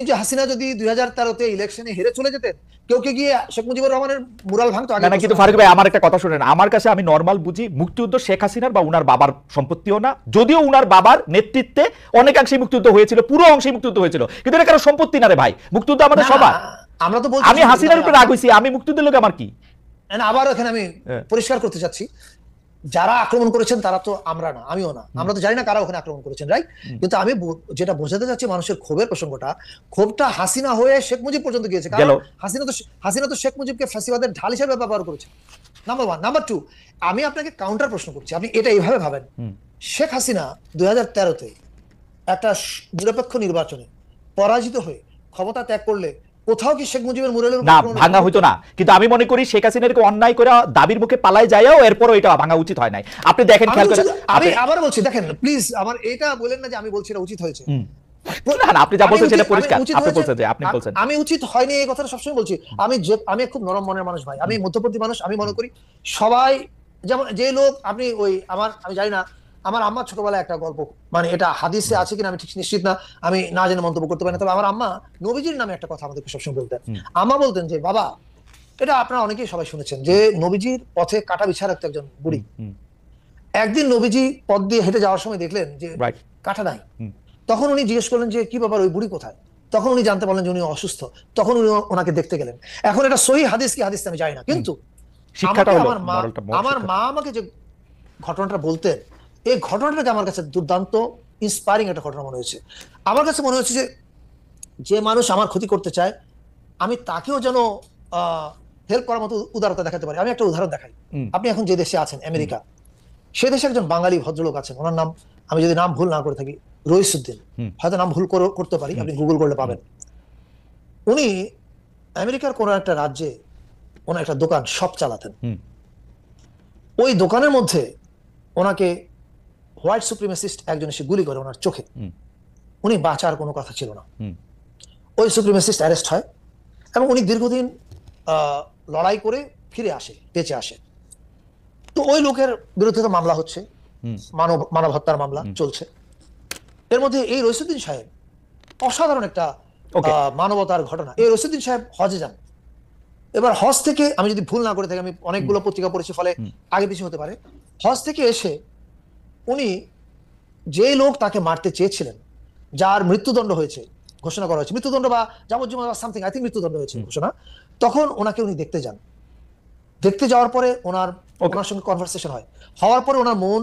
যে হাসিনা যদি 2013-তে ইলেকশনে হেরে চলে যেতেন, কেউ কে গিয়ে শেখ মুজিবুর রহমানের মুরাল ভাঙতো আগে? না কিন্তু ফারুক ভাই আমার একটা কথা শুনেন, আমার কাছে আমি নরমাল বুঝি মুক্তিযুদ্ধ শেখ হাসিনার বা উনার বাবার সম্পত্তিও না, যদিও উনার বাবার নেতৃত্বে অনেকাংশেই মুক্তিযুদ্ধ হয়েছিল, পুরো অংশেই মুক্তিযুদ্ধ হয়েছিল, কিন্তু এটা কারো সম্পত্তি না রে ভাই, মুক্তিযুদ্ধ আমাদের সবার। আমরা তো বলছি আমি হাসিনার উপরে রাগ হইছি, আমি মুক্তিযুদ্ধের লোক আমার কি? আবার এখানে আমি পরিষ্কার করতে চাচ্ছি, যারা আক্রমণ করেছেন তারা তো আমরা না, আমিও না, আমরা তো জানি না কারা ওখানে আক্রমণ করেছেন, রাইট? কিন্তু আমি যেটা বোঝাতে চাচ্ছি, মানুষের ক্ষোভের প্রসঙ্গটা, ক্ষোভটা হাসিনা হয়ে শেখ মুজিব পর্যন্ত গিয়েছে, কারণ হাসিনা তো শেখ মুজিবকে ফ্যাসিবাদের ঢাল হিসেবে ব্যবহার করেছে, নাম্বার ওয়ান। নাম্বার টু, আমি আপনাকে কাউন্টার প্রশ্ন করছি, আপনি এটা এইভাবে ভাবেন, শেখ হাসিনা 2013-তে একটা নিরপেক্ষ নির্বাচনে পরাজিত হয়ে ক্ষমতা ত্যাগ করলে কোথাও কি শেখ মুজিবের মুরালের না ভাঙা হইতো না, কিন্তু আমি মনে করি শেখ হাসিনাকে অন্যায় করে দাবির মুখে পালায় যায়ও এরপরও এটা ভাঙা উচিত হয় নাই। আপনি দেখেন, খেয়াল করে আমি আবার বলছি, দেখেন প্লিজ, আমার এটা বলেন না যে আমি বলছি এটা উচিত হয়েছে, না আপনি যা বলছেন সেটা পরিষ্কার, আপনি বলছেন যে আপনি বলছেন আমি উচিত হয়নি, এই কথাটা সবসময় বলছি। আমি খুব নরম মনের মানুষ ভাই, আমি মধ্যপন্থী মানুষ। আমি মনে করি সবাই, যেমন যে লোক আপনি ওই আমি জানি না, আমার আম্মা ছোটবেলায় একটা গল্প, মানে এটা হাদিসে আছে কিনা আমি ঠিক নিশ্চিত না, আমি না জেনে মন্তব্য করতে পারি না, তবে আমার আম্মা নবীজির নামে একটা কথা আমাদেরকে সবসময় বলতেন। আম্মা বলতেন যে বাবা, এটা আপনারা অনেকেই সবাই শুনেছেন, যে নবীজির পথে কাটা বিছা রাখতো একজন বুড়ি। একদিন নবীজি পথ দিয়ে হেঁটে যাওয়ার সময় দেখলেন যে কাটা নাই। তখন উনি জিজ্ঞেস করলেন যে কি ব্যাপার, ওই বুড়ি কোথায়? তখন উনি জানতে পারলেন যে উনি অসুস্থ। তখন উনি ওনাকে দেখতে গেলেন। এখন এটা সহি হাদিস কি হাদিস আমি জানি না, কিন্তু আমার মা আমাকে যে ঘটনাটা বলতেন, এই ঘটনাটাকে আমার কাছে দুর্দান্ত ইন্সপায়ারিং একটা ঘটনা মনে হয়েছে। আমার কাছে মনে হচ্ছে যে মানুষ আমার ক্ষতি করতে চায়, আমি তাকেও যেন হেল্প করার মতো উদারতা দেখাতে পারি। আমি একটা উদাহরণ দেখাই। আপনি এখন যে দেশে আছেন, আমেরিকা, সে দেশে একজন বাঙালি ভদ্রলোক আছেন, ওনার নাম, আমি যদি নাম ভুল না করে থাকি, রইসুদ্দিন, হয়তো নাম ভুল করতে পারি, আপনি গুগল করলে পাবেন। উনি আমেরিকার কোন একটা রাজ্যে ওনার একটা দোকান শপ চালাতেন। ওই দোকানের মধ্যে ওনাকে হোয়াইট সুপ্রিমেসিস্ট একজন এসে গুলি করে ওনার চোখে। উনি বাঁচার কোনো কথা ছিল না। ওই সুপ্রিমেসিস্ট অ্যারেস্ট হয় এবং উনি দীর্ঘদিন লড়াই করে ফিরে আসে, বেঁচে আসে। তো ওই লোকের বিরুদ্ধে তো মামলা হচ্ছে, মানব হত্যার মামলা চলছে। এর মধ্যে এই রইসুদ্দিন সাহেব, অসাধারণ একটা মানবতার ঘটনা, এই রইসুদ্দিন সাহেব হজে যান। এবার হজ থেকে, আমি যদি ভুল না করে থাকি, আমি অনেকগুলো পত্রিকা পড়েছি ফলে আগে পিছিয়ে হতে পারে, হজ থেকে এসে উনি যে লোক তাকে মারতে চেয়েছিলেন, যার মৃত্যুদণ্ড হয়েছে, ঘোষণা করা হয়েছে, মৃত্যুদণ্ড বা যাবজ্জীবন বা সামথিং, আই থিংক মৃত্যুদণ্ড হয়েছে ঘোষণা, তখন ওনাকে উনি দেখতে যান। দেখতে যাওয়ার পরে ওনার সঙ্গে কনভারসেশন হয়, হওয়ার পরে ওনার মন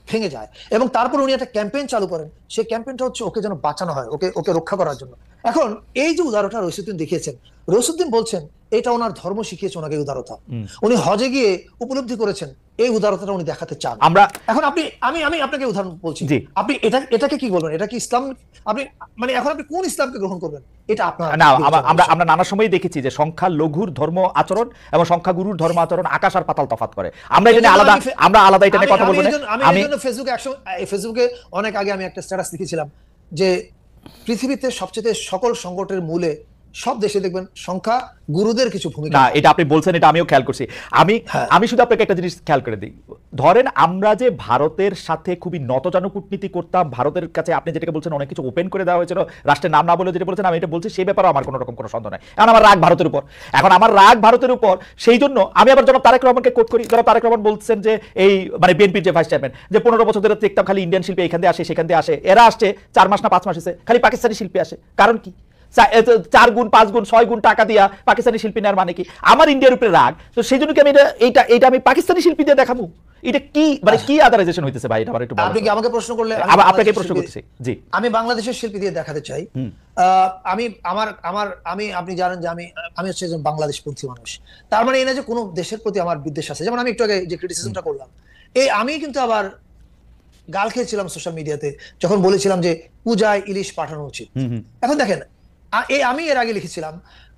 ভেঙে যায় এবং তারপর উনি একটা ক্যাম্পেইন চালু করেন। সেই ক্যাম্পেইনটা হচ্ছে ওকে যেন বাঁচানো হয়, ওকে রক্ষা করার জন্য। এখন এই যে উদারতা রইসুদ্দিন দেখিয়েছেন, রইসুদ্দিন বলছেন এটা ওনার ধর্ম শিখিয়েছে ওনাকে উদারতা। উনি হজে গিয়ে উপলব্ধি করেছেন এই উদারতাটা উনি দেখাতে চান। এখন আমি আপনাকে উদাহরণ বলছি, আপনি এটাকে কি বলবেন? এটা কি ইসলাম? আপনি মানে এখন আপনি কোন ইসলামকে গ্রহণ করবেন? এটা আপনার না, আমরা নানা সময় দেখেছি যে সংখ্যা লঘুর ধর্ম আচরণ এবং সংখ্যা গুরুর ধর্ম আচরণ আকাশ আর পাতাল তফাৎ করে। আমরা এটা আলাদা এটা নিয়ে কথা বলবো না। আমি ফেসবুকে অনেক আগে আমি একটা স্ট্যাটাস লিখেছিলাম যে পৃথিবীতে সবচেয়ে সকল সংকটের মূলে সব দেশে দেখবেন সংখ্যা গুরুদের কিছু ভূমিকা। না, এটা আপনি বলছেন, এটা আমিও খেয়াল করছি। আমি শুধু আপনাকে একটা জিনিস খেয়াল করে দিই, ধরেন আমরা যে ভারতের সাথে খুবই নতজানু কূটনীতি করতাম, ভারতের কাছে আপনি যেটাকে বলছেন অনেক কিছু ওপেন করে দেওয়া হয়েছিল, রাষ্ট্রের নাম না বলে যেটা বলছেন, আমি এটা বলছি, সেই ব্যাপারে আমার কোনো রকম কোনো সন্দেহ নাই। এখন আমার রাগ ভারতের উপর, সেই জন্য আমি আবার জনাব তারেক রহমানকে কোট করি। জনাব তারেক রহমান বলছেন যে এই মানে বিএনপির যে ভাইস চেয়ারম্যান, যে 15 বছর ধরে দেখতাম খালি ইন্ডিয়ান শিল্পী এখান দিয়ে আসে সেখান দিয়ে আসে, এরা আসছে 4 মাস না 5 মাস এসে খালি পাকিস্তানি শিল্পী আসে, কারণ কি? 4 গুণ 5 গুণ 6 গুণ টাকা দিয়া পাকিস্তানি শিল্পী নেওয়ার মানে কি? আমার ইন্ডিয়ার উপরে রাগ, তো সেই জন্য কি আমি এটা আমি পাকিস্তানি শিল্পী দিয়ে দেখাবো? এটা কি মানে কি আদারাইজেশন হইতেছে ভাই? এটা আমার একটু আপনি কি আমাকে প্রশ্ন করলে আপনাকে প্রশ্ন করতেছি। জি, আমি বাংলাদেশের শিল্পী দিয়ে দেখাতে চাই। আপনি জানেন যে আমি হচ্ছে একজন বাংলাদেশপন্থী মানুষ। তার মানে এই না যে কোনো দেশের প্রতি আমার বিদ্বেষ আছে। যেমন আমি একটু আগে যে ক্রিটিসিজমটা করলাম, আমি কিন্তু আবার গাল খেয়েছিলাম সোশ্যাল মিডিয়াতে যখন বলেছিলাম যে পূজায় ইলিশ পাঠানো উচিত। এখন দেখেন, আমি এর আগে লিখেছিলাম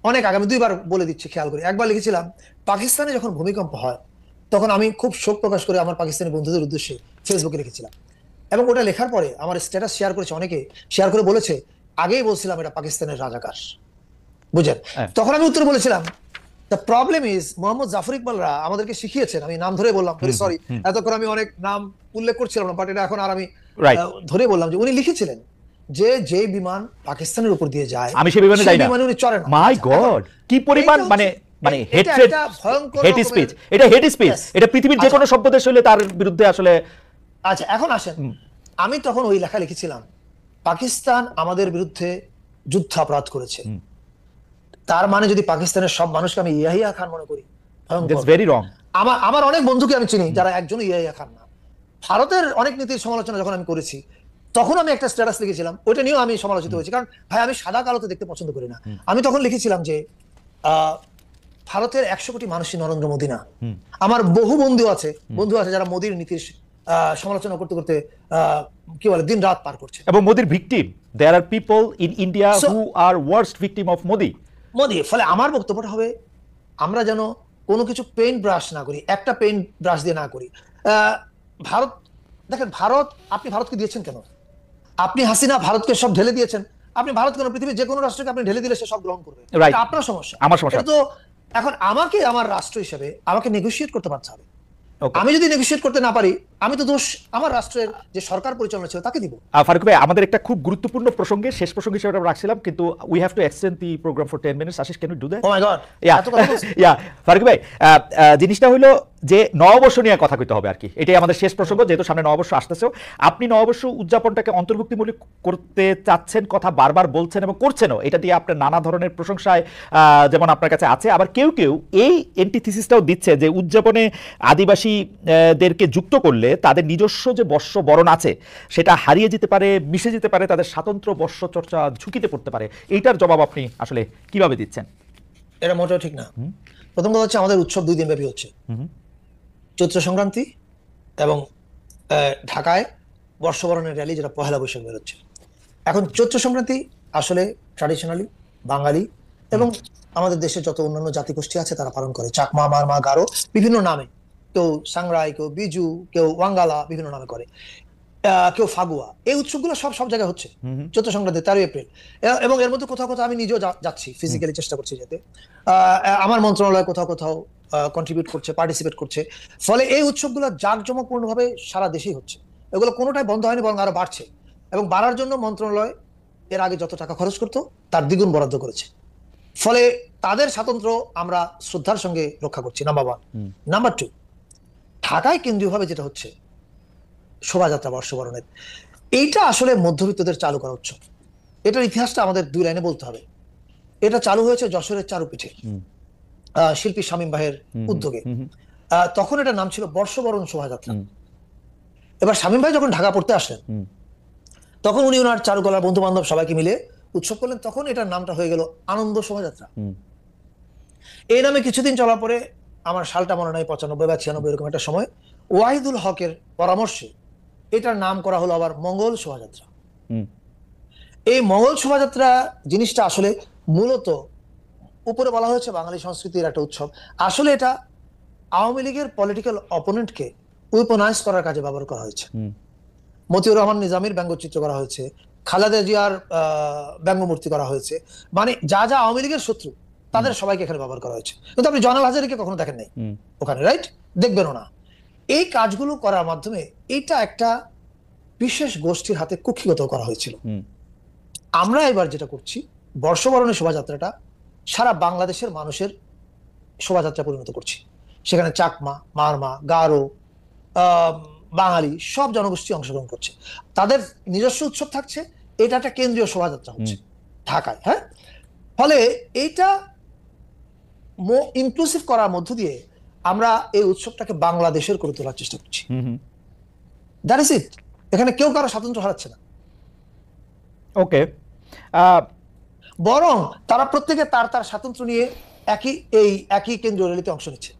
অনেক আগে, আমি 2বার বলে দিচ্ছি, খেয়াল করি। একবার লিখেছিলাম পাকিস্তানে যখন ভূমিকম্প হয় তখন আমি খুব শোক প্রকাশ করে আমার পাকিস্তানি বন্ধুদের উদ্দেশ্যে ফেসবুকে লিখেছিলাম, এবং ওটা লেখার পরে আমার স্ট্যাটাস শেয়ার করেছে অনেকে, শেয়ার করে বলেছে আগেই বলছিলাম এটা পাকিস্তানের রাজাকার, বুঝেন? তখন আমি উত্তর বলেছিলাম the problem is Mohammad Zafar ইকবালরা আমাদেরকে শিখিয়েছেন, আমি নাম ধরে বললাম, সরি এতক্ষণ আমি অনেক নাম উল্লেখ করছিলাম না, বাট এটা এখন আর আমি ধরে বললাম যে উনি লিখেছিলেন যে বিমান পাকিস্তানের উপর দিয়ে যায়, আমি সেই বিমানে যাই না, বিমানে উনি চড়ে না। মাই গড, কি পরিমাণ মানে মানে হেট্রেড, হেট স্পিচ, এটা হেট স্পিচ, এটা পৃথিবীর যে কোনো সভ্য দেশ হইলে তার বিরুদ্ধে আসলে। আচ্ছা, এখন আসেন, আমি তখন ওই লেখা লিখেছিলাম, পাকিস্তান আমাদের বিরুদ্ধে যুদ্ধাপরাধ করেছে, তার মানে যদি পাকিস্তানের সব মানুষকে আমি ইয়াহিয়া খান মনে করি, দ্যাটস ভেরি রং। আমার অনেক বন্ধুকে আমি চিনি যারা একজন ইয়াহিয়া খান না। ভারতের অনেক নীতির সমালোচনা যখন আমি করেছি, তখন আমি একটা স্ট্যাটাস লিখেছিলাম, ওইটা নিয়েও আমি সমালোচিত হয়েছি, কারণ ভাই আমি সাদা কালোতে দেখতে পছন্দ করি না। আমি তখন লিখেছিলাম যে ভারতের 100 কোটি মানুষই নরেন্দ্র মোদী না। আমার বহু বন্ধু আছে যারা মোদীর নীতির সমালোচনা করতে করতে কি বলে দিন রাত পার করছে, এবং মোদির victim, there are people in India who are worst victim of Modi. ফলে আমার বক্তব্যটা হবে, আমরা যেন কোনো কিছু পেইন্ট ব্রাশ না করি, একটা পেইন্ট ব্রাশ দিয়ে না করি। ভারত, দেখেন ভারত, আপনি ভারতকে দিয়েছেন কেন? আপনি হাসিনা ভারতকে সব ঢেলে দিয়েছেন, আপনি ভারত কেন? পৃথিবীর যে কোনো রাষ্ট্রকে আপনি ঢেলে দিলে সে সব গ্রহণ করবে, এটা আপনার সমস্যা, আমার সমস্যা। তো এখন আমাকে আমার রাষ্ট্র হিসেবে আমাকে নেগোশিয়েট করতে পারতে হবে। আমি যদি নেগোশিয়েট করতে না পারি, আমি তো দোষ আমার রাষ্ট্রের যে সরকার পরিচালনা ছিল তাকে দিব। ফারুক ভাই, আমাদের একটা খুব গুরুত্বপূর্ণ প্রসঙ্গে, শেষ প্রসঙ্গ হিসেবে আমরা রাখছিলাম, কিন্তু we have to extend the program for 10 minutes. Ashis, can you do that? Oh my God, yeah Faruk ভাই, জিনিসটা হলো যে নববর্ষ নিয়ে কথা কইতে হবে আর কি, এটাই আমাদের শেষ প্রসঙ্গ, যেহেতু সামনে নববর্ষ আসতেছে। আপনি নববর্ষ উদযাপনটাকে অন্তর্ভুক্তিমূলক করতে চাচ্ছেন, কথা বারবার বলছেন এবং করছেনও, এটা দিয়ে আপনার নানা ধরনের প্রশংসায় যেমন আপনার কাছে আছে, আবার কেউ কেউ এই এন্টিথিসিসটাও দিচ্ছে যে উদযাপনে আদিবাসীদেরকে যুক্ত করলে তাদের নিজস্ব যে বর্ষ বরণ আছে সেটা হারিয়ে যেতে পারে, মিশে যেতে পারে, তাদের স্বাতন্ত্র বর্ষ চর্চা ঝুঁকিতে পড়তে পারে। এইটার জবাব আপনি আসলে কিভাবে দিচ্ছেন? এটা মোটেও ঠিক না। প্রথম কথা হচ্ছে, আমাদের উৎসব 2 দিন ব্যাপী হচ্ছে, চৈত্র সংক্রান্তি এবং ঢাকায় বর্ষবরণের র্যালি, যেটা পহেলা বৈশাখ বেরোচ্ছে। এখন চৈত্র সংক্রান্তি আসলে ট্র্যাডিশনালি বাঙালি এবং আমাদের দেশের যত অন্যান্য জাতিগোষ্ঠী আছে তারা পালন করে, চাকমা, মারমা, গারো, বিভিন্ন নামে, কেউ সাংরাই, কেউ বিজু, কেউ ওয়াঙ্গালা, বিভিন্ন নামে করে, কেউ ফাগুয়া। এই উৎসবগুলো সব জায়গায় হচ্ছে চৈত্র সংক্রান্তি 13 এপ্রিল, এবং এর মধ্যে কোথাও কোথাও আমি নিজেও যাচ্ছি, ফিজিক্যালি চেষ্টা করছি যেতে। আমার মন্ত্রণালয় কোথাও কোথাও কন্ট্রিবিউট করছে, পার্টিসিপেট করছে। ফলে এই উৎসবগুলো জাঁকজমকপূর্ণভাবে সারা দেশেই হচ্ছে, এগুলো কোনোটাই বন্ধ হয়নি, বরং আরো বাড়ছে, এবং বাড়ার জন্য মন্ত্রণালয় এর আগে যত টাকা খরচ করতো তার দ্বিগুণ বরাদ্দ করেছে। ফলে তাদের স্বাতন্ত্র্য আমরা শ্রদ্ধার সঙ্গে রক্ষা করছি, নাম্বার 1। নাম্বার 2, ঢাকায় কেন্দ্রীয়ভাবে যেটা হচ্ছে শোভাযাত্রা বর্ষবরণের, এইটা আসলে মধ্যবিত্তদের চালু করা উৎসব। এটার ইতিহাসটা আমাদের 2 লাইনে বলতে হবে। এটা চালু হয়েছে যশোরের চারুপীঠে, শিল্পী শামীম ভাইয়ের উদ্যোগে। তখন এটার নাম ছিল বর্ষবরণ শোভাযাত্রা। এবার শামীম ভাই যখন ঢাকা পড়তে আসলেন, তখন উনি ওনার চারুকলার বন্ধু বান্ধব সবাইকে মিলে উৎসব করলেন, তখন এটার নামটা হয়ে গেল আনন্দ শোভাযাত্রা। এই নামে কিছুদিন চলার পরে, আমার সালটা মনে নাই 95 বা 96 এরকম একটা সময়, ওয়াহিদুল হকের পরামর্শে এটার নাম করা হলো আবার মঙ্গল শোভাযাত্রা। এই মঙ্গল শোভাযাত্রা জিনিসটা আসলে মূলত উপরে বলা হয়েছে বাঙালি সংস্কৃতির একটা উৎসব, আসলে এটা আওয়ামী লীগের পলিটিক্যাল অপোনেন্টকে উইপনাইজ করার কাজে ব্যবহার করা হয়েছে। মতিউর রহমান নিজামীর ব্যঙ্গচিত্র করা হয়েছে, খালেদা জিয়ার ব্যঙ্গমূর্তি করা হয়েছে, মানে যা যা আওয়ামী লীগের শত্রু তাদের সবাইকে এখানে ব্যবহার করা হয়েছে। কিন্তু আপনি জয়নাল হাজারীকে কখনো দেখেন নাই ওখানে, রাইট? দেখবেনও না। এই কাজগুলো করার মাধ্যমে এটা একটা বিশেষ গোষ্ঠীর হাতে কুক্ষিগত করা হয়েছিল। আমরা এবার যেটা করছি, বর্ষবরণের শোভাযাত্রাটা সারা বাংলাদেশের মানুষের শোভাযাত্রা পরিণত করছি। সেখানে চাকমা, মারমা, গারো, বাঙালি সব জনগোষ্ঠী অংশগ্রহণ করছে, তাদের নিজস্ব উৎসব থাকছে, এটা একটা কেন্দ্রীয় শোভাযাত্রা হচ্ছে ঢাকায়। হ্যাঁ, ফলে এইটা ইনক্লুসিভ করার মধ্য দিয়ে আমরা এই উৎসবটাকে বাংলাদেশের করে তোলার চেষ্টা করছি। That is it. এখানে কেউ কারো স্বাতন্ত্র্য হারাচ্ছে না। ওকে, বরং তারা প্রত্যেকে তার তার স্বাতন্ত্র্য নিয়ে একই কেন্দ্রীয় র্যালিতে অংশ নিচ্ছে।